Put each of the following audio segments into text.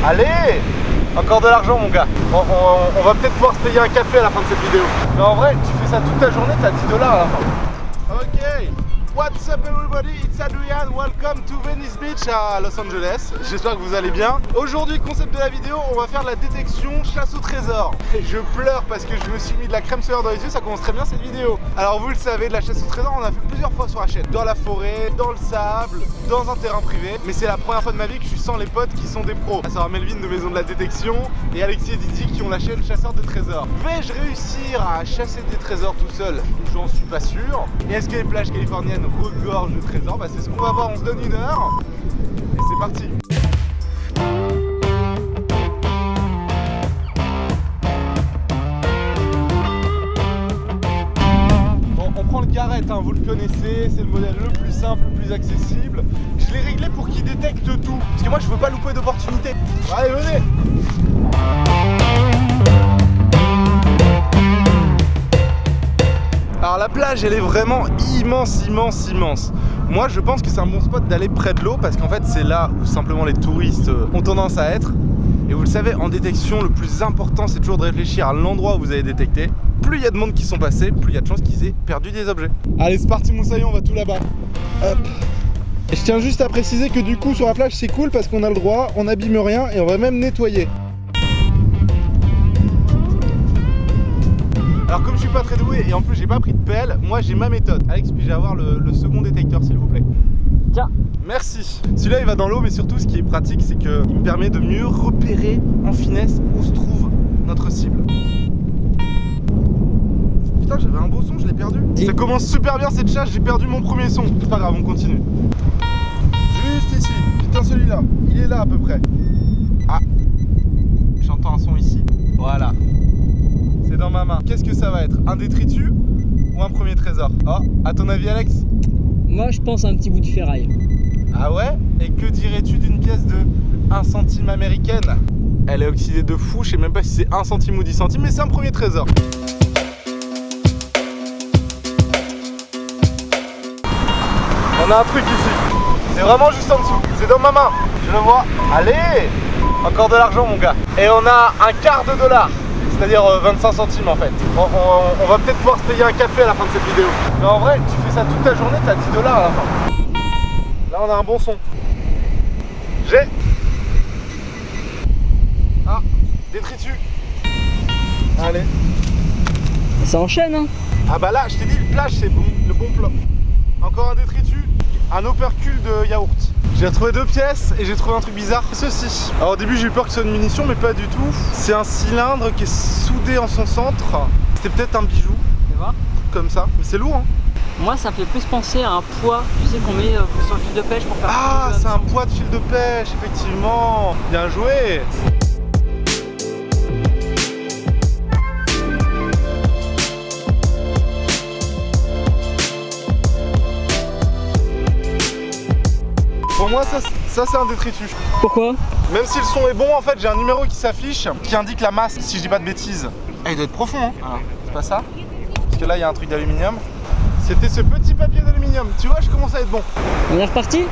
Allez, encore de l'argent mon gars. On va peut-être pouvoir se payer un café à la fin de cette vidéo. Mais en vrai, tu fais ça toute ta journée, t'as 10 $ à la fin. Ok, what's up everybody, it's Adrian, welcome to Venice Beach à Los Angeles. J'espère que vous allez bien. Aujourd'hui, concept de la vidéo, on va faire la détection chasse au trésor. Et je pleure parce que je me suis mis de la crème solaire dans les yeux, ça commence très bien cette vidéo. Alors vous le savez, de la chasse au trésor, on a fait plusieurs fois sur la chaîne. Dans la forêt, dans le sable, dans un terrain privé. Mais c'est la première fois de ma vie que je suis sans les potes qui sont des pros. À savoir Melvin de Maison de la Détection et Alexis et Didi qui ont la chaîne Chasseurs de Trésors. Vais-je réussir à chasser des trésors tout seul? J'en suis pas sûr. Et est-ce que les plages californiennes regorgent de trésors? Bah c'est ce qu'on va voir, on se donne 1 heure. Et c'est parti. On prend le Garrett, hein, vous le connaissez, c'est le modèle le plus simple, le plus accessible. Je l'ai réglé pour qu'il détecte tout, parce que moi je veux pas louper d'opportunité. Allez, venez. Alors la plage elle est vraiment immense, immense, immense. Moi je pense que c'est un bon spot d'aller près de l'eau parce qu'en fait c'est là où simplement les touristes ont tendance à être. Et vous le savez, en détection, le plus important c'est toujours de réfléchir à l'endroit où vous avez détecté. Plus il y a de monde qui sont passés, plus il y a de chances qu'ils aient perdu des objets. Allez c'est parti Moussaillon, on va tout là-bas. Hop. Et je tiens juste à préciser que du coup sur la plage c'est cool parce qu'on a le droit, on n'abîme rien et on va même nettoyer. Alors comme je suis pas très doué et en plus j'ai pas pris de pelle, moi j'ai ma méthode. Alex, puis-je avoir le second détecteur s'il vous plaît? Tiens. Merci. Celui-là il va dans l'eau, mais surtout ce qui est pratique c'est qu'il me permet de mieux repérer en finesse où se trouve notre cible. Putain, j'avais un beau son, je l'ai perdu. Ça commence super bien cette chasse, j'ai perdu mon premier son. C'est pas grave, on continue. Juste ici. Putain, celui-là, il est là à peu près. Ah, j'entends un son ici. Voilà. C'est dans ma main. Qu'est-ce que ça va être? Un détritus ou un premier trésor? Oh, à ton avis Alex? Moi je pense à un petit bout de ferraille. Ah ouais? Et que dirais-tu d'une pièce de 1 centime américaine? Elle est oxydée de fou, je sais même pas si c'est 1 centime ou 10 centimes, mais c'est un premier trésor. On a un truc ici. C'est vraiment juste en dessous. C'est dans ma main. Je le vois. Allez! Encore de l'argent mon gars. Et on a un quart de $. C'est-à-dire 25 centimes en fait. On va peut-être pouvoir se payer un café à la fin de cette vidéo. Mais en vrai, tu fais ça toute ta journée, t'as 10 $ à la fin. Là on a un bon son. J'ai. Ah, détritus. Allez. Ça enchaîne hein. Ah bah là, je t'ai dit, le plage c'est bon, le bon plan. Encore un détritus, un opercule de yaourt. J'ai retrouvé 2 pièces et j'ai trouvé un truc bizarre, ceci. Alors au début j'ai eu peur que ce soit une munition mais pas du tout. C'est un cylindre qui est soudé en son centre. C'était peut-être un bijou, Tu vois? comme ça, mais c'est lourd hein. Moi ça fait plus penser à un poids, tu sais qu'on met sur le fil de pêche pour faire. Ah c'est un poids de fil de pêche, effectivement. Bien joué. Pour moi ça c'est un détritus. Pourquoi? Même si le son est bon en fait j'ai un numéro qui s'affiche qui indique la masse si je dis pas de bêtises. Ah il doit être profond hein. Ah, c'est pas ça? Parce que là il y a un truc d'aluminium. C'était ce petit papier d'aluminium. Tu vois je commence à être bon. On est reparti?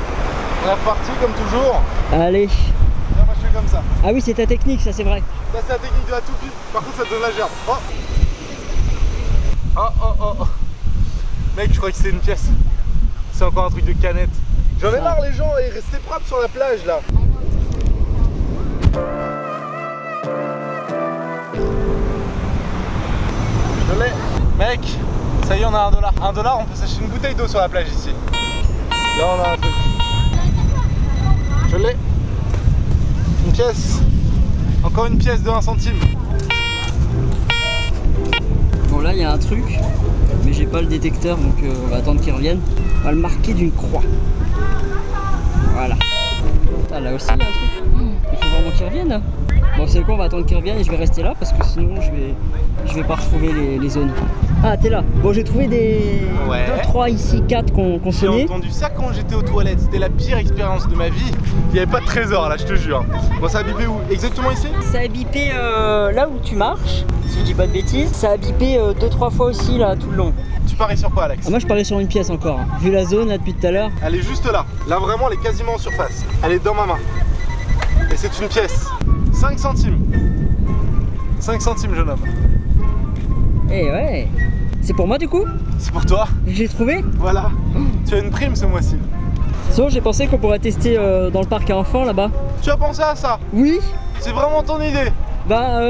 On est reparti comme toujours. Allez. Là, moi je fais comme ça. Ah oui c'est ta technique ça c'est vrai. Ça c'est la technique de la toupie. Par contre ça te donne la gerbe. Oh. Oh oh oh oh. Mec je crois que c'est une pièce. C'est encore un truc de canette. J'en ai marre les gens, et restez propres sur la plage là. Je l'ai. Mec, ça y est on a $1. $1 on peut s'acheter une bouteille d'eau sur la plage ici. Là on a un truc. Je l'ai. Une pièce. Encore une pièce de 1 centime. Bon là il y a un truc, mais j'ai pas le détecteur donc on va attendre qu'il revienne. On va le marquer d'une croix. Voilà. Ah, là aussi il y a un truc. Il faut vraiment qu'il revienne. Bon c'est quoi, on va attendre qu'il revienne et je vais rester là parce que sinon je vais pas retrouver les zones. Ah t'es là. Bon j'ai trouvé des 3 ici, 4 qu'on sonnait. J'ai entendu ça quand j'étais aux toilettes, c'était la pire expérience de ma vie. Il n'y avait pas de trésor là je te jure. Bon ça a bipé où? Exactement ici? Ça a bipé là où tu marches, si je dis pas de bêtises. Ça a bipé 2-3 fois aussi là tout le long. Tu paries sur quoi Alex? Ah, moi je parie sur une pièce encore. Vu la zone là depuis tout à l'heure. Elle est juste là. Là vraiment elle est quasiment en surface. Elle est dans ma main. Et c'est une pièce. 5 centimes. 5 centimes, jeune homme. Eh ouais. C'est pour moi du coup? C'est pour toi. J'ai trouvé? Voilà. Tu as une prime ce mois-ci. Sinon j'ai pensé qu'on pourrait tester dans le parc à enfants là-bas. Tu as pensé à ça? Oui. C'est vraiment ton idée? Bah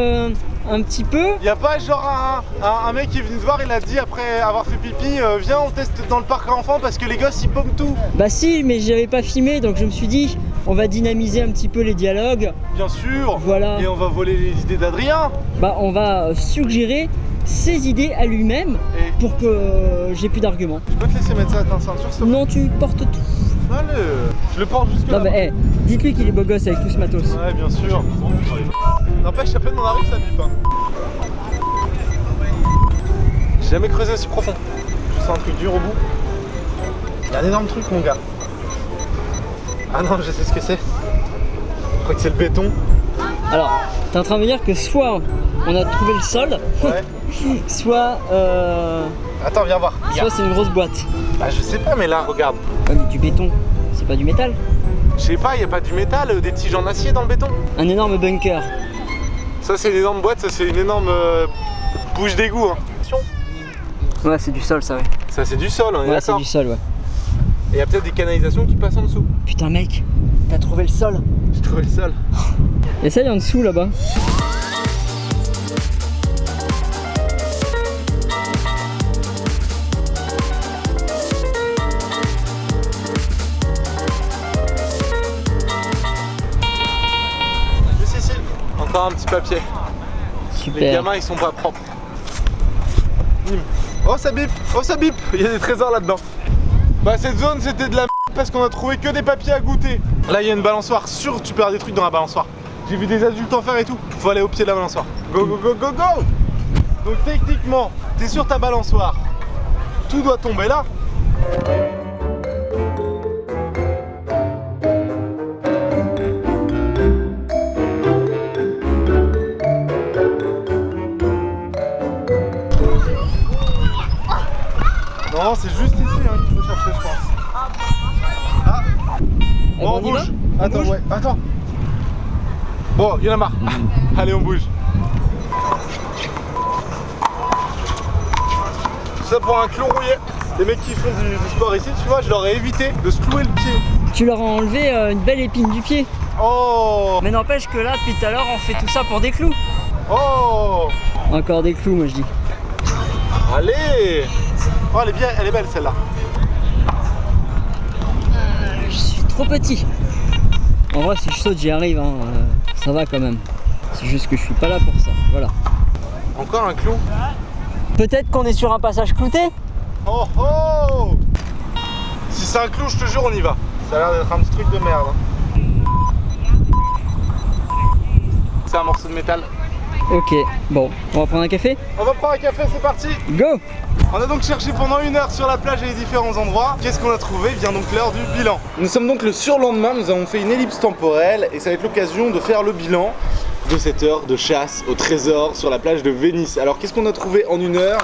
un petit peu. Y a pas genre un mec qui est venu te voir, il a dit après avoir fait pipi, viens on teste dans le parc à enfants parce que les gosses ils paument tout. Bah si, mais j'avais pas filmé donc je me suis dit on va dynamiser un petit peu les dialogues. Bien sûr. Voilà. Et on va voler les idées d'Adrien. Bah on va suggérer ses idées à lui-même Et pour que j'ai plus d'arguments. je peux te laisser mettre ça à ta ceinture s'il te plaît? Non, tu portes tout. Allez, je le porte jusque là. Non mais dites-lui qu'il est beau gosse avec tout ce matos. Ouais, bien sûr. N'empêche, à peine on arrive, ça bip. Hein. J'ai jamais creusé aussi profond. Je sens un truc dur au bout. Il y a un énorme truc, mon gars. Ah non, je sais ce que c'est. Je crois que c'est le béton. Alors, t'es en train de me dire que soit on a trouvé le sol, Ouais. soit Attends, viens voir. soit c'est une grosse boîte. Bah, je sais pas, mais là, regarde. Ouais, mais du béton, c'est pas du métal. Je sais pas, il y a pas du métal, des tiges en acier dans le béton. Un énorme bunker. Ça, c'est une énorme boîte, ça, c'est une énorme bouche d'égout. Hein. Ouais, c'est du sol ça, ouais. Ça, c'est du sol, on est Ouais, c'est d'accord. du sol, ouais. Et il y a peut-être des canalisations qui passent en dessous. Putain, mec, t'as trouvé le sol. J'ai trouvé le sol. Essaye en dessous là-bas. Juste ici. Encore un petit papier. Les Super. gamins, ils sont pas propres. Bim. Oh, ça bip. Oh, ça bip. Il y a des trésors là-dedans. Bah, cette zone, c'était de la merde parce qu'on a trouvé que des papiers à goûter. Là, il y a une balançoire. Sûr, tu perds des trucs dans la balançoire. J'ai vu des adultes en faire et tout. Faut aller au pied de la balançoire. Go, go, go, go, go. Donc, techniquement, t'es sur ta balançoire. Tout doit tomber là. Non, c'est juste ici hein, qu'il faut chercher, je pense. Ah. Eh Bon, ben, on on y va? bouge. On Attends, bouge ouais, attends. Bon, il y en a marre. Allez, on bouge. Tout ça pour un clou rouillé. Les mecs qui font du sport ici, tu vois, je leur ai évité de se clouer le pied. Tu leur as enlevé une belle épine du pied. Oh. Mais n'empêche que là, depuis tout à l'heure, on fait tout ça pour des clous. Oh. Encore des clous, moi je dis. Allez. Oh, elle est bien, elle est belle celle-là. Je suis trop petit. En vrai, si je saute, j'y arrive. Hein. Ça va quand même. C'est juste que je suis pas là pour ça. Voilà. Encore un clou. Peut-être qu'on est sur un passage clouté. Oh oh. Si c'est un clou, je te jure, on y va. Ça a l'air d'être un petit truc de merde. Hein. C'est un morceau de métal. Ok, bon, on va prendre un café. On va prendre un café, c'est parti. Go. On a donc cherché pendant 1 heure sur la plage et les différents endroits. Qu'est-ce qu'on a trouvé? Vient donc l'heure du bilan. Nous sommes donc le surlendemain, nous avons fait une ellipse temporelle et ça va être l'occasion de faire le bilan de cette heure de chasse au trésor sur la plage de Venise. Alors qu'est-ce qu'on a trouvé en 1 heure?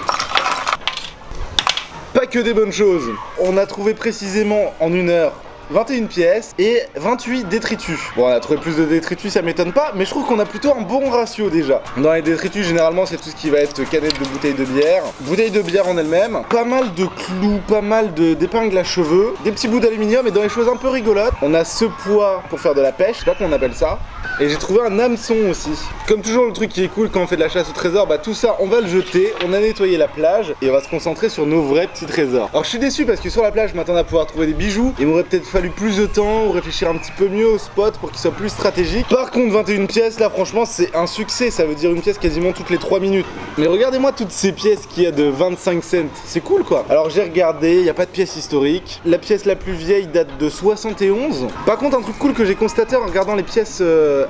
Pas que des bonnes choses. On a trouvé précisément en 1 heure 21 pièces et 28 détritus. Bon, on a trouvé plus de détritus, ça m'étonne pas, mais je trouve qu'on a plutôt un bon ratio déjà. Dans les détritus, généralement, c'est tout ce qui va être canettes de bouteilles de bière en elle-même, pas mal de clous, pas mal d'épingles à cheveux, des petits bouts d'aluminium et dans les choses un peu rigolotes, on a ce poids pour faire de la pêche, je sais pas comment on appelle ça. Et j'ai trouvé un hameçon aussi. Comme toujours, le truc qui est cool quand on fait de la chasse au trésor, bah tout ça, on va le jeter, on a nettoyé la plage et on va se concentrer sur nos vrais petits trésors. Alors je suis déçu parce que sur la plage, je m'attendais à pouvoir trouver des bijoux. Il m'aurait peut-être fallu plus de temps ou réfléchir un petit peu mieux au spot pour qu'il soit plus stratégique. Par contre, 21 pièces, là franchement, c'est un succès. Ça veut dire une pièce quasiment toutes les 3 minutes. Mais regardez-moi toutes ces pièces qu'il y a de 25 cents. C'est cool quoi. Alors j'ai regardé, il n'y a pas de pièce historique. La pièce la plus vieille date de 71. Par contre, un truc cool que j'ai constaté en regardant les pièces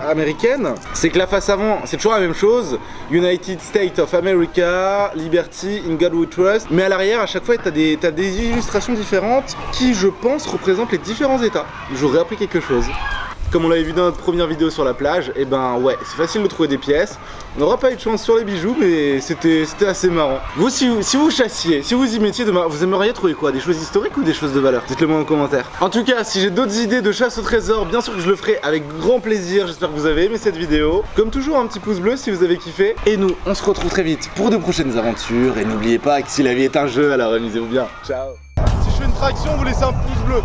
américaines, c'est que la face avant, c'est toujours la même chose. United States of America, Liberty, In God We Trust. Mais à l'arrière, à chaque fois, t'as des illustrations différentes qui, je pense, représentent les différents états. J'aurais appris quelque chose. Comme on l'avait vu dans notre première vidéo sur la plage, et ben ouais, c'est facile de trouver des pièces. On n'aura pas eu de chance sur les bijoux, mais c'était assez marrant. Vous, si vous chassiez, si vous y mettiez demain, vous aimeriez trouver quoi? Des choses historiques ou des choses de valeur? Dites-le moi en commentaire. En tout cas, si j'ai d'autres idées de chasse au trésor, bien sûr que je le ferai avec grand plaisir. J'espère que vous avez aimé cette vidéo. Comme toujours, un petit pouce bleu si vous avez kiffé. Et nous, on se retrouve très vite pour de prochaines aventures. Et n'oubliez pas que si la vie est un jeu, alors amusez-vous bien. Ciao. Si je fais une traction, vous laissez un pouce bleu.